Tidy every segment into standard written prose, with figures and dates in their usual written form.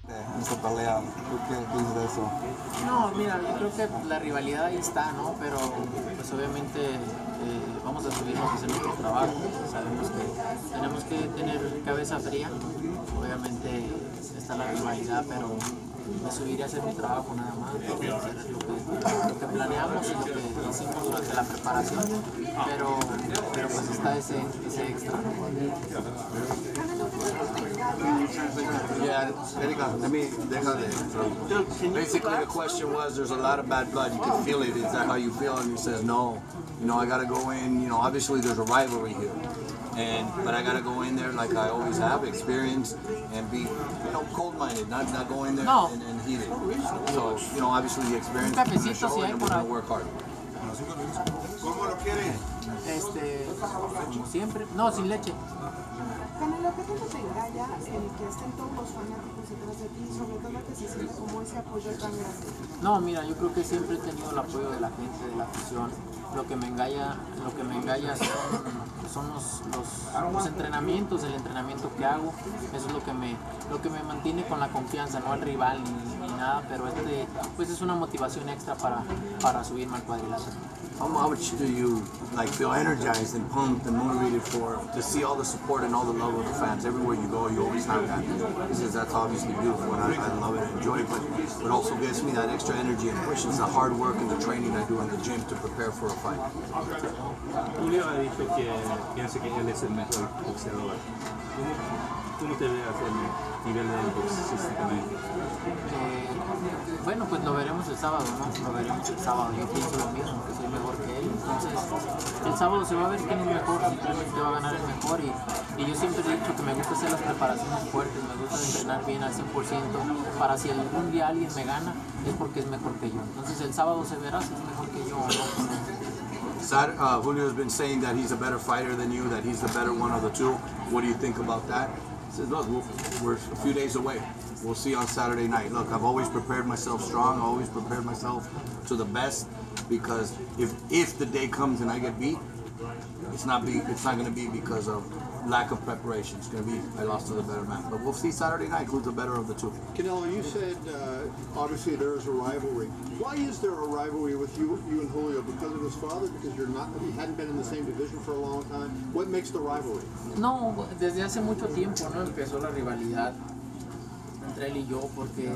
Esta pelea, ¿tú qué piensas de eso? No, mira, yo creo que la rivalidad ahí está, ¿no? Pero pues obviamente vamos a subirnos a hacer nuestro trabajo. Sabemos que tenemos que tener cabeza fría. Obviamente está la rivalidad, pero me subiré a hacer mi trabajo nada más, hacer lo que planeamos y lo que hicimos durante la preparación, pero pues está ese extra. Yeah, let me basically the question was, there's a lot of bad blood, you can feel it, is that how you feel? And he says, no, I gotta go in, obviously there's a rivalry here. But I gotta go in there like I always have, experience, and be, cold-minded, not go in there and heat it. So, obviously the experience is gonna show, and we're gonna work hard. ¿Cómo lo quiere? Como siempre, no, sin leche. Canelo, ¿qué tanto te engaña el que estén todos los fanáticos detrás de ti, sobre todo que se siente como ese apoyo tan grande? No, mira, yo creo que siempre he tenido el apoyo de la gente, de la afición. Lo que me engaña son los entrenamientos, el entrenamiento que hago. Eso es lo que me mantiene con la confianza, no al rival ni nada, pero pues es una motivación extra para subirme al cuadrilátero. How much do you feel energized and pumped and motivated to see all the support and all the love of the fans everywhere you go? You always have that. He says that's obviously beautiful, and I love it and enjoy it. But it also gives me that extra energy and pushes the hard work and the training I do in the gym to prepare for a fight. Julio ha dicho que piensa que él es el mejor boxeador. ¿Cómo te veas el nivel del boxísticamente? Bueno, pues lo veremos el sábado, ¿no? Lo veremos el sábado. Yo pienso lo mismo, que soy mejor que él. Entonces, el sábado se va a ver quién es mejor, simplemente va a ganar el mejor. Y yo siempre he dicho que me gusta hacer las preparaciones fuertes, me gusta entrenar bien al 100%, para si algún día alguien me gana, es porque es mejor que yo. Entonces, el sábado se verá si es mejor que yo o no. Julio has been saying that he's a better fighter than you, that he's the better one of the two. What do you think about that? He says, look, we're a few days away. We'll see on Saturday night. Look, I've always prepared myself strong, always prepared myself to the best, because if the day comes and I get beat, it's not going to be because of lack of preparation. It's going to be I lost to the better man. But we'll see Saturday night who's the better of the two. Canelo, you said obviously there is a rivalry. Why is there a rivalry with you and Julio? Because of his father? Because you hadn't been in the same division for a long time? What makes the rivalry? No, desde hace mucho tiempo, ¿no? Empezó la rivalidad entre él y yo, porque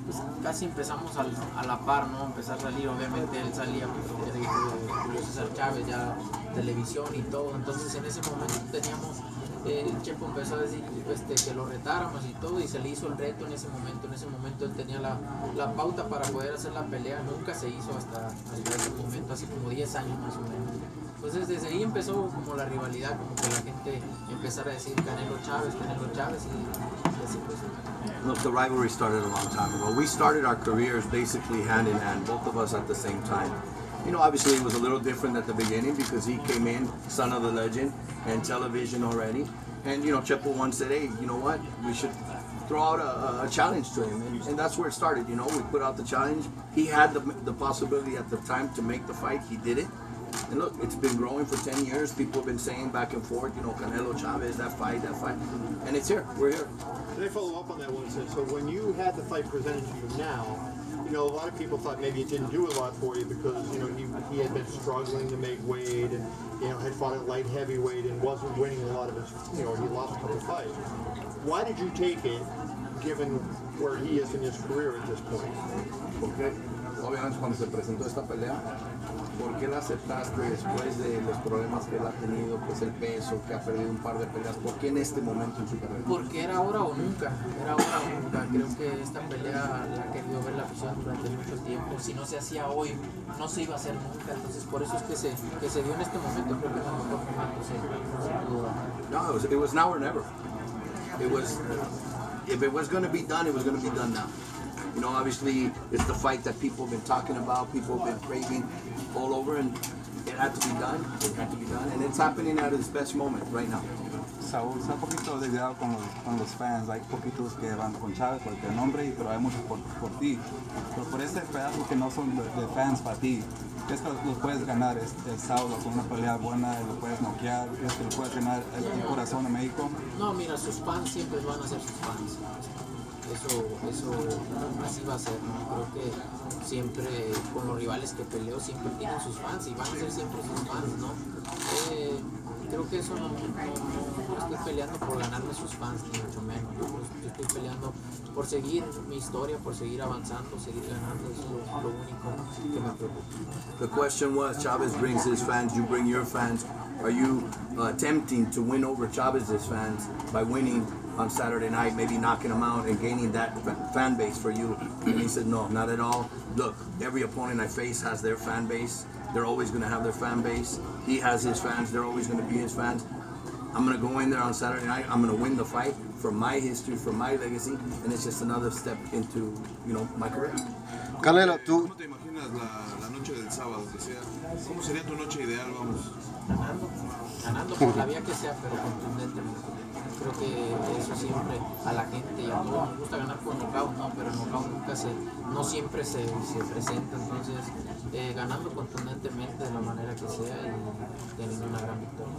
pues, casi empezamos a la par, ¿no? Empezar a salir, obviamente él salía, pues, era hijo de Julio Cesar Chavez, ya televisión y todo. Entonces en ese momento teníamos, el Chepo empezó a decir que lo retáramos y todo, y se le hizo el reto en ese momento. En ese momento él tenía la pauta para poder hacer la pelea, nunca se hizo hasta ese momento, hace como 10 años más o menos. Entonces desde ahí empezó como la rivalidad, como que la gente empezara a decir Canelo Chávez, y así pues. Look, the rivalry started a long time ago. We started our careers basically hand in hand, both of us at the same time. Obviously it was a little different at the beginning because he came in, son of the legend, and television already. And, Chepo once said, hey, you know what, we should throw out a challenge to him. And that's where it started, we put out the challenge. He had the possibility at the time to make the fight. He did it. And look, it's been growing for 10 years. People have been saying back and forth, Canelo Chavez, that fight. And it's here. We're here. Can I follow up on that one? So when you had the fight presented to you now, a lot of people thought maybe it didn't do a lot for you because, he had been struggling to make weight and, had fought at light heavyweight and wasn't winning a lot of his, he lost a couple of fights. Why did you take it, given where he is in his career at this point? Porque, obviamente, cuando se presentó esta pelea, ¿por qué la aceptaste después de los problemas que él ha tenido, pues el peso, que ha perdido un par de peleas? ¿Por qué en este momento en su carrera? Porque era ahora o nunca, Creo que esta pelea la ha querido ver la afición durante mucho tiempo. Si no se hacía hoy, no se iba a hacer nunca. Entonces por eso es que se dio en este momento. Creo que es el mejor formato, sin duda. No, it was now or never. If it was going to be done, it was going to be done now. Obviously, it's the fight that people have been talking about, people have been craving all over, and it had to be done. And it's happening at its best moment right now. Saúl, está un poquito desviado con los fans. Hay poquitos que van con Chávez por el nombre, pero hay muchos por ti. Pero por ese pedazo que no son de fans para ti, ¿crees que lo puedes ganar el sábado con una pelea buena? ¿Lo puedes noquear? ¿Crees que lo puedes ganar el corazón de México? No, mira, sus fans siempre van a ser sus fans. eso así va a ser, ¿no? Creo que siempre con los rivales que peleo siempre tienen sus fans y van a ser siempre sus fans, ¿no? Creo que eso no estoy peleando por ganarme sus fans, ni mucho menos. Yo estoy peleando por seguir mi historia, por seguir avanzando, seguir ganando. Eso es lo único que me preocupa. The question was, Chavez brings his fans, you bring your fans. Are you attempting to win over Chavez's fans by winning on Saturday night, maybe knocking them out and gaining that fan base for you? And he said, no, not at all. Look, every opponent I face has their fan base. They're always going to have their fan base. He has his fans. They're always going to be his fans. I'm going to go in there on Saturday night. I'm going to win the fight from my history, from my legacy, and it's just another step into, my career. Canelo, tú... ¿Cómo te imaginas la noche del sábado? ¿Cómo sería tu noche ideal, vamos? Ganando por la vía que sea, pero contundentemente. Creo que eso siempre a la gente y a todos nos gusta ganar por nocaut, ¿no? Pero el nocaut no siempre se presenta, entonces ganando contundentemente de la manera que sea y teniendo una gran victoria.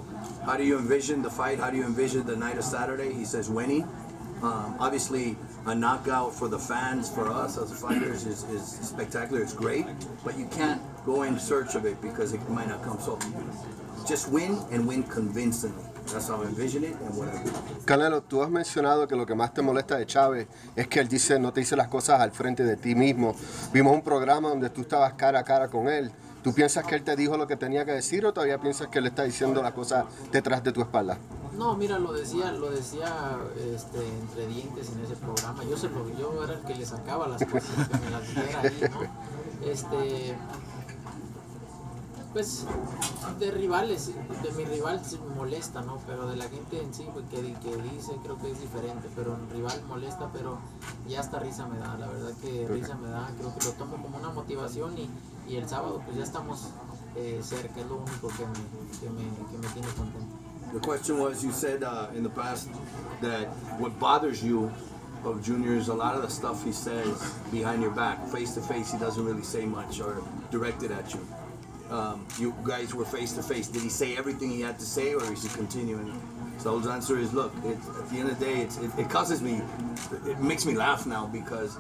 How do you envision the fight? How do you envision the night of Saturday? He says winning. Obviously, a knockout for the fans, for us as fighters, is spectacular. It's great, but you can't go in search of it because it might not come. So just win and win convincingly. That's how I envision it and what I do. Canelo, tú has mencionado que lo que más te molesta de Chávez es que él no te dice las cosas al frente de ti mismo. Vimos un programa donde tú estabas cara a cara con él. ¿Tú piensas que él te dijo lo que tenía que decir o todavía piensas que él está diciendo las cosas detrás de tu espalda? No, mira, lo decía entre dientes en ese programa. Yo era el que le sacaba las cosas, que me las dijera ahí, ¿no? Pues de rivales, de mi rival se molesta, ¿no? Pero de la gente en sí, pues, que dice, creo que es diferente. Pero el rival molesta, pero ya hasta risa me da, la verdad que risa me da. Creo que lo tomo como una motivación y el sábado pues ya estamos cerca, es lo único que me tiene contento. The question was, you said in the past that what bothers you of Junior is a lot of the stuff he says behind your back. Face to face, he doesn't really say much or directed at you. You guys were face to face. Did he say everything he had to say, or is he continuing? So his answer is, look, at the end of the day, it causes me, it makes me laugh now because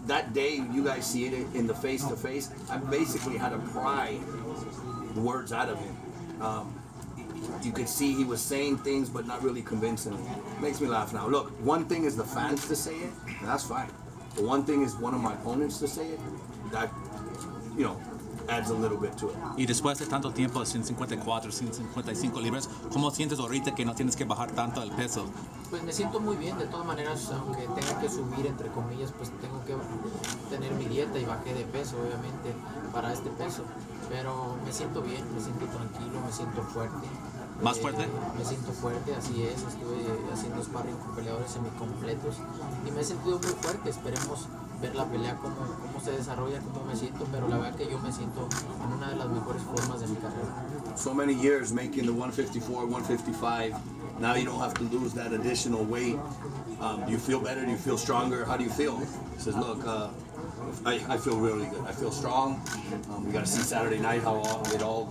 that day you guys see it in the face to face. I basically had to pry the words out of him. You could see he was saying things, but not really convincing me. Makes me laugh now. Look, one thing is the fans to say it, and that's fine. But one thing is one of my opponents to say it, that, adds a little bit to it. Y después de tanto tiempo, 154, 155 libras, ¿cómo sientes ahorita que no tienes que bajar tanto el peso? Pues me siento muy bien, de todas maneras, aunque tenga que subir, entre comillas, pues tengo que tener mi dieta y bajé de peso, obviamente, para este peso. Pero me siento bien, me siento tranquilo, me siento fuerte. ¿Más fuerte? Me siento fuerte, así es. Estuve haciendo sparring con peleadores semicompletos y me he sentido muy fuerte. Esperemos ver la pelea, cómo se desarrolla, cómo me siento, pero la verdad que yo me siento en una de las mejores formas de mi carrera. So many years making the 154, 155. Now you don't have to lose that additional weight. Do you feel better? Do you feel stronger? How do you feel? He says, look, I feel really good. I feel strong. We got to see Saturday night how it all,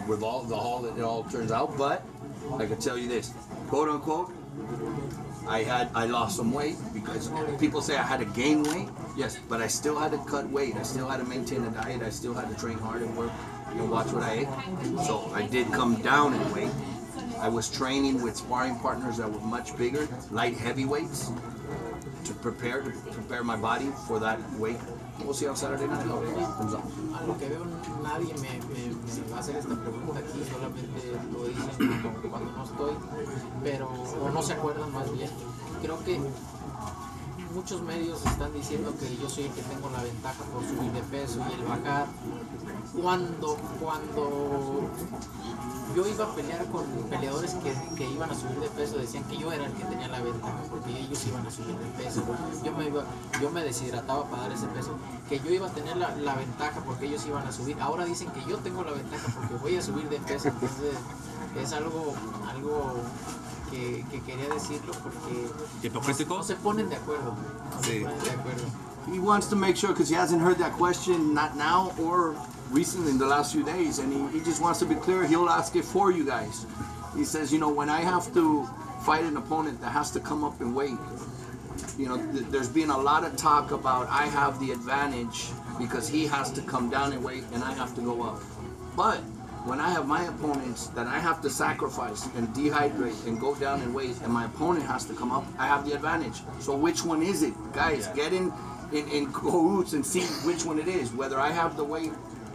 with all the hall it all turns out. But I can tell you this, quote unquote, I lost some weight because people say I had to gain weight. Yes, but I still had to cut weight. I still had to maintain a diet. I still had to train hard and work and watch what I ate. So I did come down in weight. I was training with sparring partners that were much bigger, light heavyweights, to prepare my body for that weight. We'll see on Saturday night how it comes out. A lo que veo, nadie me va a hacer esta pregunta aquí, solamente lo dicen cuando no estoy, pero o no se acuerdan más bien. Creo que muchos medios están diciendo que yo soy el que tengo la ventaja por subir de peso y el bajar. Cuando yo iba a pelear con peleadores que iban a subir de peso, decían que yo era el que tenía la ventaja porque ellos iban a subir de peso. Yo me deshidrataba para dar ese peso, que yo iba a tener la ventaja porque ellos iban a subir. Ahora dicen que yo tengo la ventaja porque voy a subir de peso. Entonces es algo que quería decirlo porque no se ponen de acuerdo. He wants to make sure, because he hasn't heard that question, not now or recently in the last few days, and he just wants to be clear. He'll ask it for you guys. He says, when I have to fight an opponent that has to come up in weight, you know, there's been a lot of talk about I have the advantage because he has to come down in weight and I have to go up. But when I have my opponents that I have to sacrifice and dehydrate and go down in weight and my opponent has to come up, I have the advantage. So which one is it? Guys, get in cahoots and see which one it is. Whether I have the weight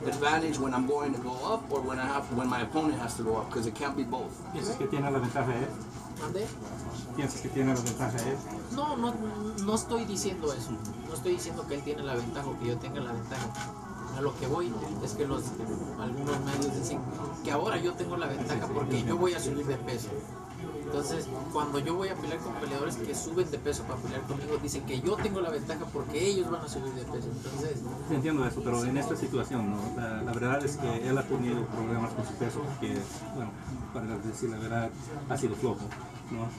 advantage when I'm going to go up or when my opponent has to go up, because it can't be both. ¿Piensas que tiene la ventaja él? ¿Mande? ¿Piensas que tiene la ventaja él? No estoy diciendo eso. No estoy diciendo que él tiene la ventaja o que yo tenga la ventaja. A lo que voy es que algunos medios dicen que ahora yo tengo la ventaja porque yo voy a subir de peso. Entonces, cuando yo voy a pelear con peleadores que suben de peso para pelear conmigo, dicen que yo tengo la ventaja porque ellos van a subir de peso. Entonces, entiendo eso, pero en esta situación, ¿no? La verdad es que él ha tenido problemas con su peso, que, bueno, para decir la verdad, ha sido flojo, ¿no?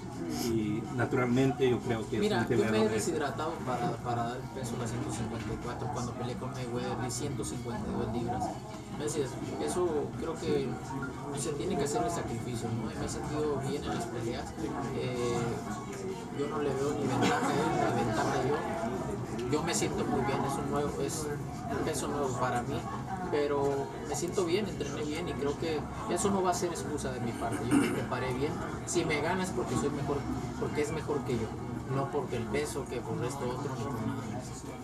Y naturalmente yo creo que... Mira, yo me he deshidratado para dar el peso a 154 cuando peleé con Mayweather de 152 libras. Eso creo que se tiene que hacer el sacrificio, ¿no? Me he sentido bien en las peleas. Yo no le veo ni ventaja a él ni ventaja yo. Yo me siento muy bien, es un peso nuevo para mí, pero me siento bien, entrené bien y creo que eso no va a ser excusa de mi parte. Yo me preparé bien. Si me ganas porque soy mejor, porque es mejor que yo, no porque el peso, que por esto otro, ni por nada.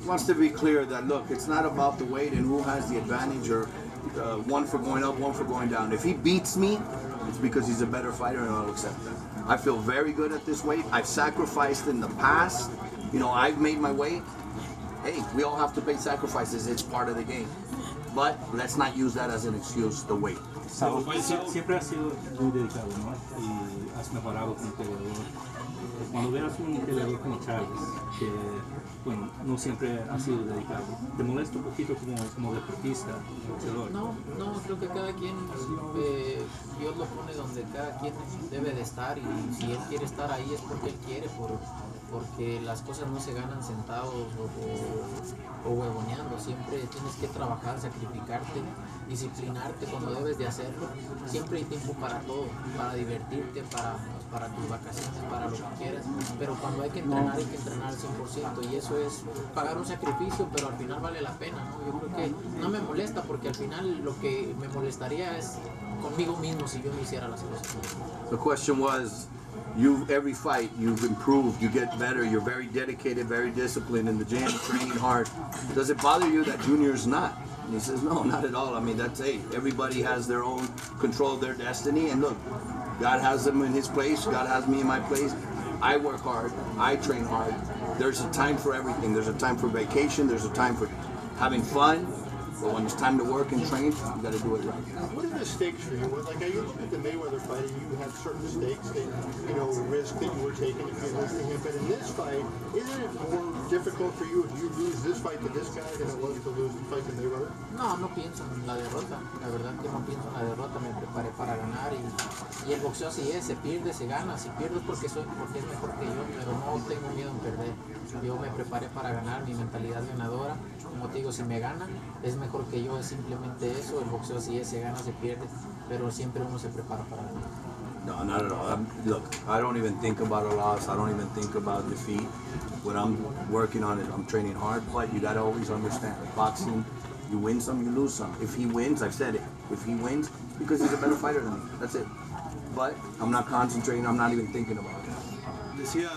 Wants to be clear that look, it's not about the weight and who has the advantage or one for going up, one for going down. If he beats me, it's because he's a better fighter and I'll accept that. I feel very good at this weight. I've sacrificed in the past. You know, I've made my weight. Hey, we all have to pay sacrifices. It's part of the game. But let's not use that as an excuse, the weight. Siempre has sido muy dedicado, ¿no? Y has mejorado como peleador. Cuando veas un peleador como Chávez, que bueno, no siempre ha sido dedicado, ¿te molesta un poquito como deportista, boxeador? No, creo que cada quien, Dios lo pone donde cada quien debe de estar, y si él quiere estar ahí es porque él quiere, porque las cosas no se ganan sentados o huevoneando. Siempre tienes que trabajar, sacrificarte, disciplinarte cuando debes de hacerlo. Siempre hay tiempo para todo, para divertirte, para tus vacaciones, para lo que quieras, pero cuando hay que entrenar al 100%, y eso es pagar un sacrificio, pero al final vale la pena, ¿no? Yo creo que no me molesta, porque al final lo que me molestaría es conmigo mismo si yo no hiciera las cosas. The question was, every fight you've improved, you get better, you're very dedicated, very disciplined in the gym, training hard. Does it bother you that Junior's not? And he says, no, not at all. I mean, that's everybody has their own control of their destiny, and look, God has them in his place, God has me in my place. I work hard, I train hard. There's a time for everything. There's a time for vacation, there's a time for having fun. But when it's time to work and train, you got to do it right. What are the stakes for you? Like, I look at the Mayweather fight, and you have certain stakes that, risk that you were taking if you lose to him. But in this fight, isn't it more difficult for you if you lose this fight to this guy than it was to lose the fight to Mayweather? No pienso en la derrota. La verdad que no pienso en la derrota. Me preparé para ganar, y el boxeo así es, se pierde, se gana. Si pierdo es porque es mejor que yo, pero no tengo miedo en perder. Yo me preparé para ganar, mi mentalidad ganadora. Como te digo, si me gana, es mejor que yo, es simplemente eso. El boxeo así es, se gana, se pierde, pero siempre uno se prepara para ganar. No, not at all. Look, I don't even think about a loss. I don't even think about defeat. What I'm working on is I'm training hard, but you got to always understand, boxing, you win some, you lose some. If he wins, I've said it, if he wins, because he's a better fighter than me. That's it. But I'm not concentrating, I'm not even thinking about it. Decía